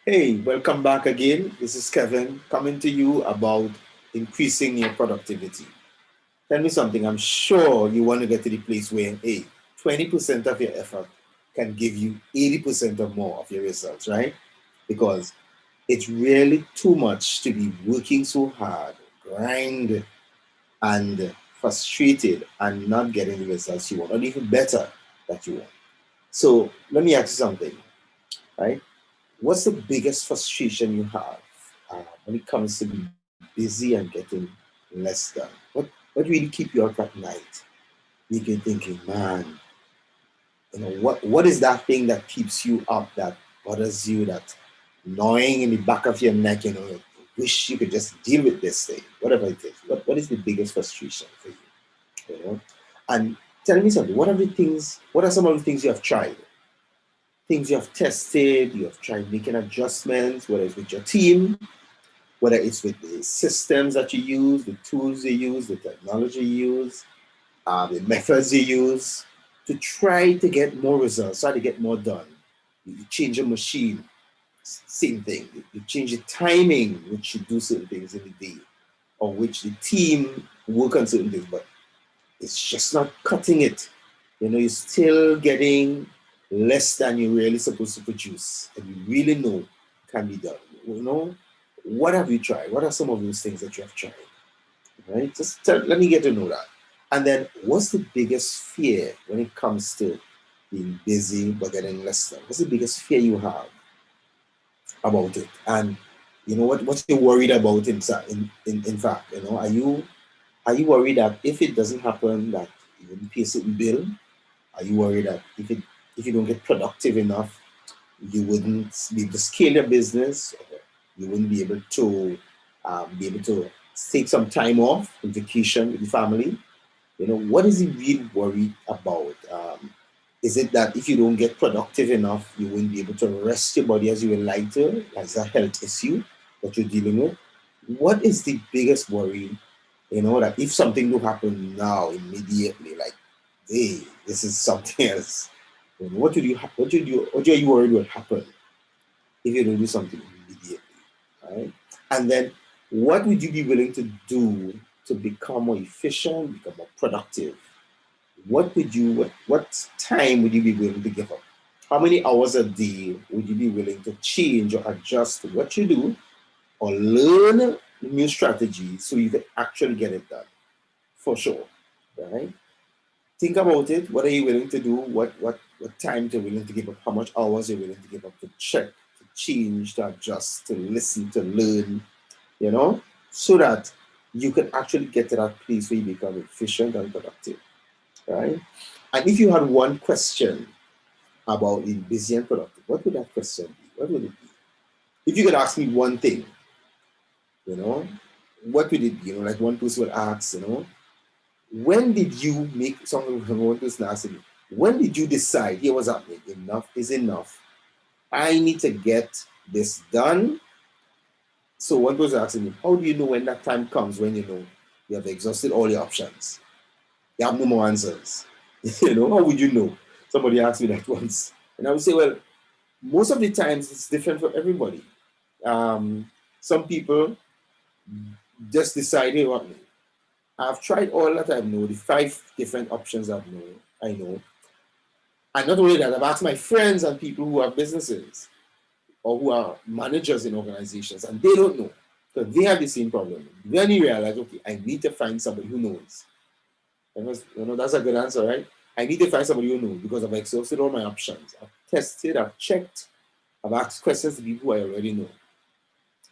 Hey, welcome back again. This is Kevin coming to you about increasing your productivity. Tell me something. I'm sure you want to get to the place where, hey, 20% of your effort can give you 80% or more of your results, right? Because it's really too much to be working so hard, grind, and frustrated and not getting the results you want, or even better that you want. So let me ask you something, right? What's the biggest frustration you have when it comes to be busy and getting less done? What really keep you up at night? You can thinking, man, what is that thing that keeps you up, that bothers you, that gnawing in the back of your neck, wish you could just deal with this thing, whatever it is. What is the biggest frustration for you? You know? And tell me something, what are some of the things you have tried? Things you have tested, you have tried making adjustments, whether it's with your team, whether it's with the systems that you use, the tools you use, the technology you use, the methods you use to try to get more results, try to get more done. You change a machine, same thing. You change the timing which you do certain things in the day, or which the team work on certain things, but it's just not cutting it. You're still getting less than you're really supposed to produce, and you really know can be done. What have you tried? What are some of those things that you have tried? Right? Let me get to know that. And then, what's the biggest fear when it comes to being busy but getting less done? What's the biggest fear you have about it? And what you're worried about in fact, are you worried that if it doesn't happen, that you wouldn't pay a certain bill? Are you worried that if you don't get productive enough, you wouldn't be able to scale your business? Or you wouldn't be able to take some time off, on vacation with the family? What is he really worried about? Is it that if you don't get productive enough, you won't be able to rest your body as you would like to? That's a health issue that you're dealing with. What is the biggest worry? That if something will happen now, immediately, like, hey, this is something else. What are you worried will happen if you don't do something immediately, right? And then, what would you be willing to do to become more efficient, become more productive? What time would you be willing to give up? How many hours a day would you be willing to change or adjust what you do, or learn new strategies so you can actually get it done? For sure, right? Think about it. What are you willing to do? What time you're willing to give up? How much hours you're willing to give up to check, to change, to adjust, to listen, to learn, so that you can actually get to that place where you become efficient and productive, right? And if you had one question about being busy and productive, what would that question be? What would it be? If you could ask me one thing, you know, what would it be? Like one person would ask, when did you make someone one person asked me, when did you decide here was happening? Enough is enough. I need to get this done. So one person asking me, how do you know when that time comes when you have exhausted all your options? You have no more answers. How would you know? Somebody asked me that once. And I would say, well, most of the times it's different for everybody. Some people just decide, hey, what? I've tried all that I know, the 5 different options I know. And not only that, I've asked my friends and people who have businesses or who are managers in organizations, and they don't know. So they have the same problem. Then you realize, okay, I need to find somebody who knows. And that's a good answer, right? I need to find somebody who knows because I've exhausted all my options. I've tested, I've checked, I've asked questions to people who I already know.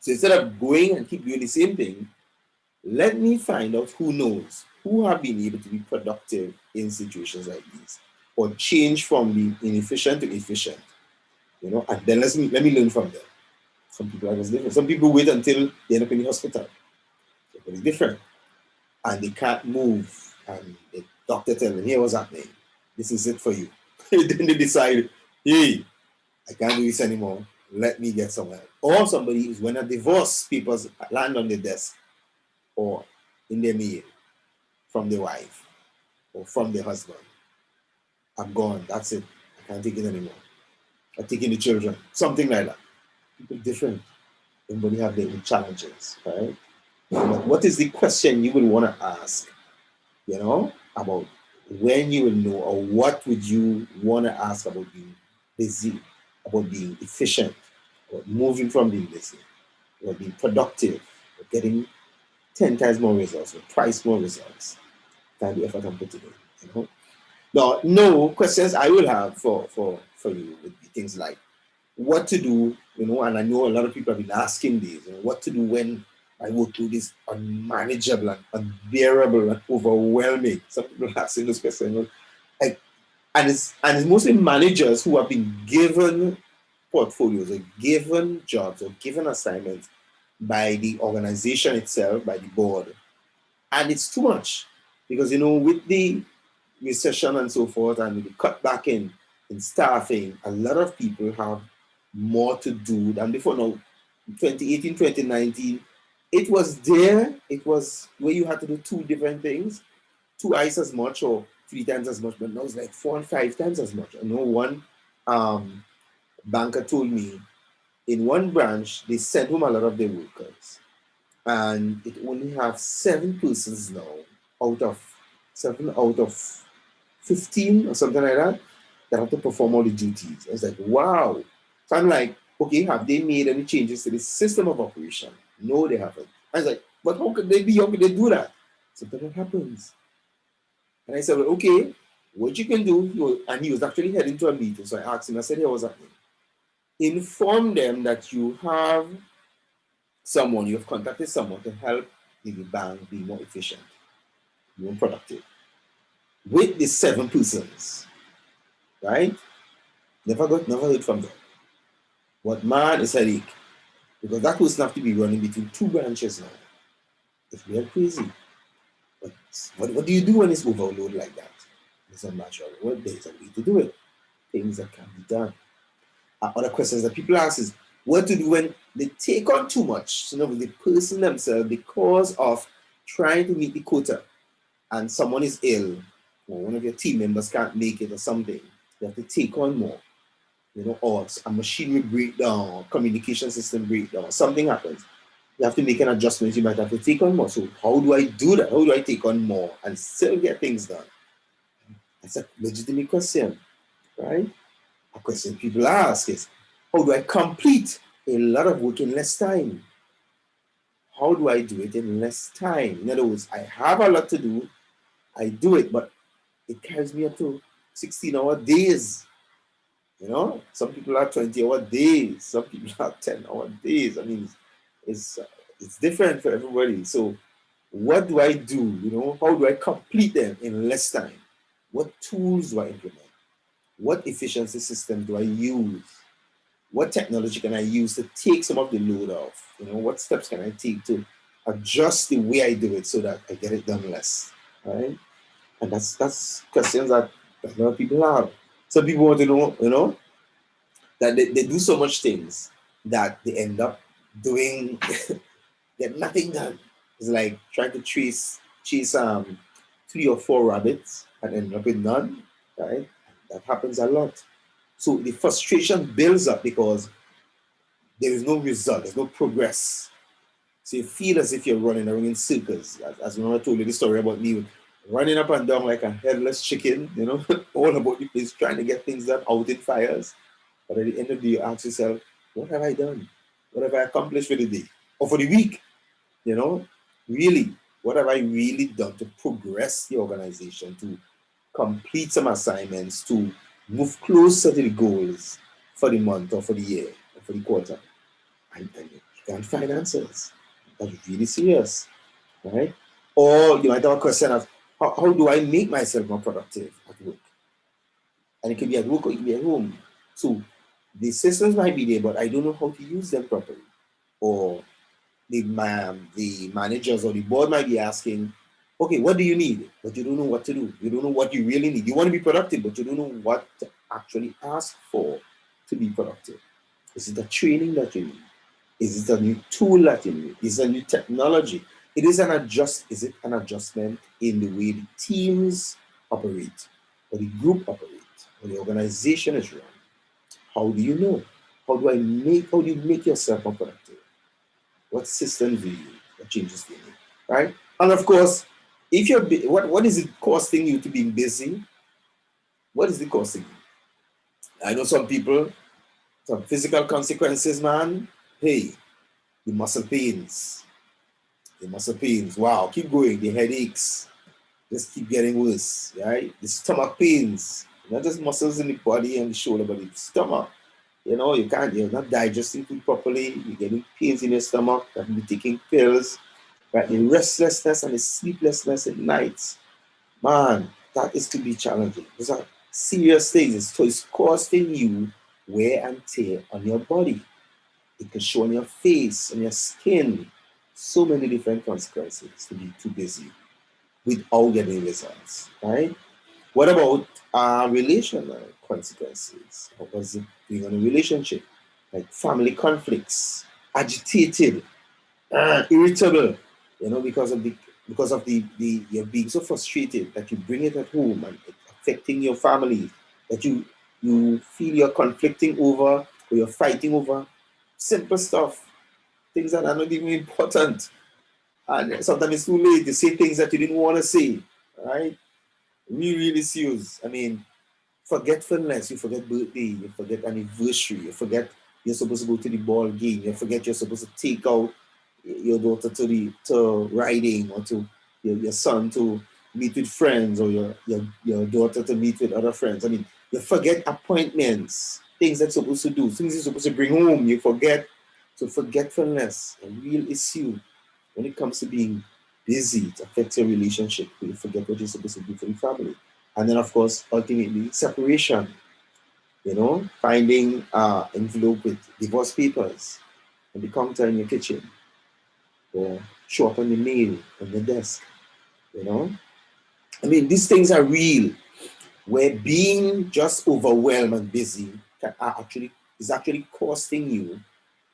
So instead of going and keep doing the same thing, let me find out who knows, who have been able to be productive in situations like these, or change from being inefficient to efficient, and then let me learn from them. Some people are just different. Some people wait until they end up in the hospital. It's different. And they can't move. And the doctor tells them, here, what's happening? This is it for you. Then they decide, hey, I can't do this anymore. Let me get somewhere. Or somebody who's when a divorce papers land on the desk or in their mail from the wife or from the husband. I'm gone. That's it. I can't take it anymore. I'm taking the children. Something like that. People different. Everybody have their own challenges, right? But what is the question you would want to ask, about when you will know, or what would you want to ask about being busy, about being efficient, about moving from being busy, about being productive, or getting 10 times more results, or twice more results than the effort I'm putting in, Now, no questions I will have for you would be things like what to do, and I know a lot of people have been asking these, what to do when my workload is unmanageable and unbearable and overwhelming. Some people are asking those questions. Like, and it's mostly managers who have been given portfolios or given jobs or given assignments by the organization itself, by the board. And it's too much because, with the recession and so forth, and with the cut back in staffing, a lot of people have more to do than before. Now, 2018, 2019, it was there. It was where you had to do two different things, twice as much or three times as much, but now it's like 4 and 5 times as much. I know one um, banker told me in one branch, they sent home a lot of their workers, and it only have 7 persons now out of 15 or something like that have to perform all the duties. It's like, wow. So I'm like, okay, have they made any changes to the system of operation? No, they haven't. I was like, but how could they be? How could they do that? Something that happens. And I said, well, okay, what you can do, and he was actually heading to a meeting. So I asked him, I said, here was happening. Inform them that you have you have contacted someone to help the bank be more efficient, more productive. With the 7 persons, right? Never heard from them. What man is headache? Because that person have to be running between 2 branches now. It's real crazy. But what do you do when it's overload like that? It's a natural work. There's a way to do it. Things that can be done. Other questions that people ask is what to do when they take on too much. So, the person themselves, because of trying to meet the quota, and someone is ill, or one of your team members can't make it or something, you have to take on more. Or a machinery breakdown, or communication system breakdown, something happens. You have to make an adjustment. You might have to take on more. So how do I do that? How do I take on more and still get things done? That's a legitimate question, right? A question people ask is, how do I complete a lot of work in less time? How do I do it in less time? In other words, I have a lot to do, I do it, but it carries me up to 16-hour days. Some people have 20-hour days, some people have 10-hour days. I mean, it's different for everybody. So what do I do? How do I complete them in less time? What tools do I implement? What efficiency system do I use? What technology can I use to take some of the load off? What steps can I take to adjust the way I do it so that I get it done less, right? And that's questions that a lot of people have. Some people want to know, that they do so much things that they end up doing get nothing done. It's like trying to chase 3 or 4 rabbits and end up with none, right? That happens a lot. So the frustration builds up because there is no result, there's no progress. So you feel as if you're running around in circles. As when I told you the story about me running up and down like a headless chicken, all about the place trying to get things done out in fires. But at the end of the day, you ask yourself, what have I done? What have I accomplished for the day or for the week? Really, what have I really done to progress the organization, to complete some assignments, to move closer to the goals for the month or for the year or for the quarter? And you can't find answers. That's really serious, right? Or you might have a question of, how do I make myself more productive at work? And it could be at work or it could be at home. So the systems might be there, but I don't know how to use them properly. Or the managers or the board might be asking, okay, what do you need? But you don't know what to do. You don't know what you really need. You want to be productive, but you don't know what to actually ask for to be productive. Is it a training that you need? Is it a new tool that you need? Is it a new technology? Is it an adjustment in the way the teams operate, or the group operate, or the organization is run? How do you know? How do you make yourself more productive? What systems do you use? What changes do you need? Right? And of course, if you're, what is it costing you to being busy? What is it costing you? I know some people, some physical consequences, man. Hey, the muscle pains. The muscle pains. Wow, keep going. The headaches just keep getting worse, right? The stomach pains. Not just muscles in the body and the shoulder, but the stomach. You're not digesting food properly. You're getting pains in your stomach. You have to be taking pills. Right? The restlessness and the sleeplessness at night. Man, that is to be challenging. Those are serious things. So it's costing you wear and tear on your body. It can show on your face, on your skin. So many different consequences to be too busy without getting results, right? What about relational consequences? What was it being in a relationship? Like family conflicts, agitated, irritable, because of the you're being so frustrated that you bring it at home and it's affecting your family, that you feel you're conflicting over or you're fighting over simple stuff, things that are not even important. And sometimes it's too late to say things that you didn't want to say, right? Really serious. I mean, forgetfulness, you forget birthday, you forget anniversary, you forget you're supposed to go to the ball game, you forget you're supposed to take out your daughter to riding, or to your son to meet with friends, or your daughter to meet with other friends. I mean, you forget appointments, things that you're supposed to do, things you're supposed to bring home, you forget. So forgetfulness, a real issue when it comes to being busy. It affects your relationship. You forget what you're supposed to do for your family. And then, of course, ultimately, separation. Finding envelope with divorce papers on the counter in your kitchen, or show up on the mail on the desk. You know, I mean, these things are real. Where being just overwhelmed and busy is actually costing you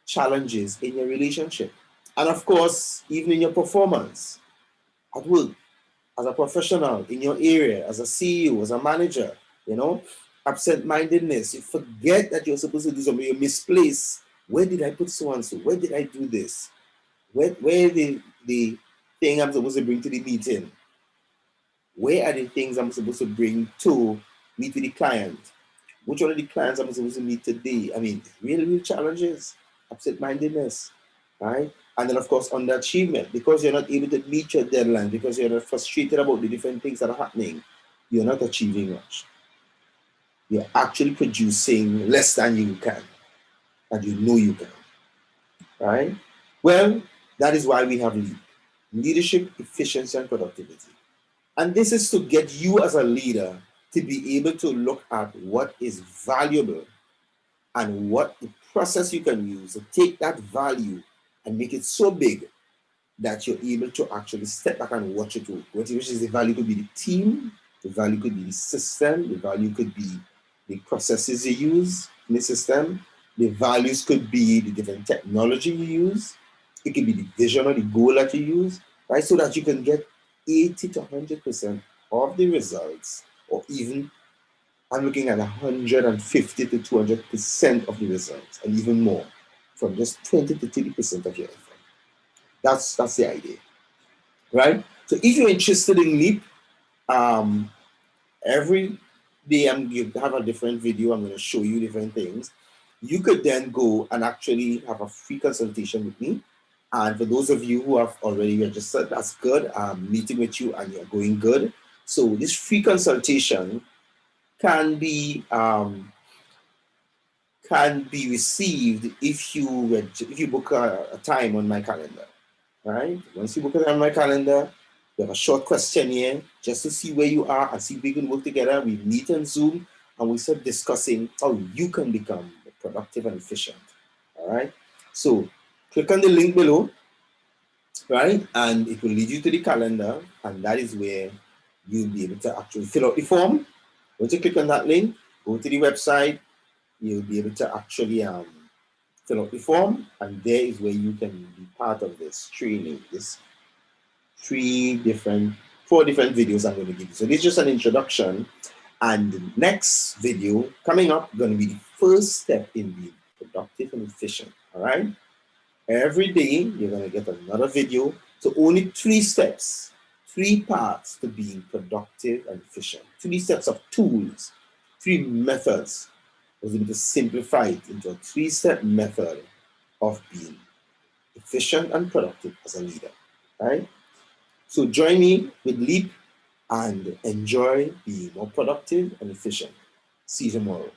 challenges in your relationship, and of course, even in your performance at work, as a professional in your area, as a CEO, as a manager, you know, absent-mindedness. You forget that you're supposed to do something, you misplace. Where did I put so and so? Where did I do this? Where the thing I'm supposed to bring to the meeting? Where are the things I'm supposed to bring to meet with the client? Which one of the clients I'm supposed to meet today? I mean, real challenges, absent-mindedness, right? And then, of course, underachievement, because you're not able to meet your deadline, because you're not frustrated about the different things that are happening, you're not achieving much. You're actually producing less than you can, and you know you can, right? Well, that is why we have leadership, efficiency, and productivity. And this is to get you as a leader to be able to look at what is valuable and what the process you can use to take that value and make it so big that you're able to actually step back and watch it work. Which is the value could be the team, the value could be the system, the value could be the processes you use in the system, the values could be the different technology you use, it could be the vision or the goal that you use, right? So that you can get 80 to 100% of the results, or even I'm looking at 150 to 200% of the results, and even more, from just 20 to 30% of your effort. That's the idea, right? So if you're interested in LEAP, every day I'm going to have a different video. I'm going to show you different things. You could then go and actually have a free consultation with me. And for those of you who have already registered, that's good. I'm meeting with you and you're going good. So this free consultation can be received if you book a time on my calendar, right? Once you book it on my calendar, we have a short questionnaire just to see where you are and see if we can work together. We meet on Zoom and we start discussing how you can become productive and efficient. All right. So click on the link below, right? And it will lead you to the calendar, and that is where you'll be able to actually fill out the form. Once you click on that link, go to the website, you'll be able to actually fill out the form, and there is where you can be part of this training, this four different videos I'm going to give you. So this is just an introduction, and the next video coming up going to be the first step in the productive and efficient. All right. Every day you're going to get another video. So only 3 steps, 3 paths to being productive and efficient. 3 sets of tools, 3 methods. I was able to simplify it into a 3-step method of being efficient and productive as a leader. Right? So join me with Leap and enjoy being more productive and efficient. See you tomorrow.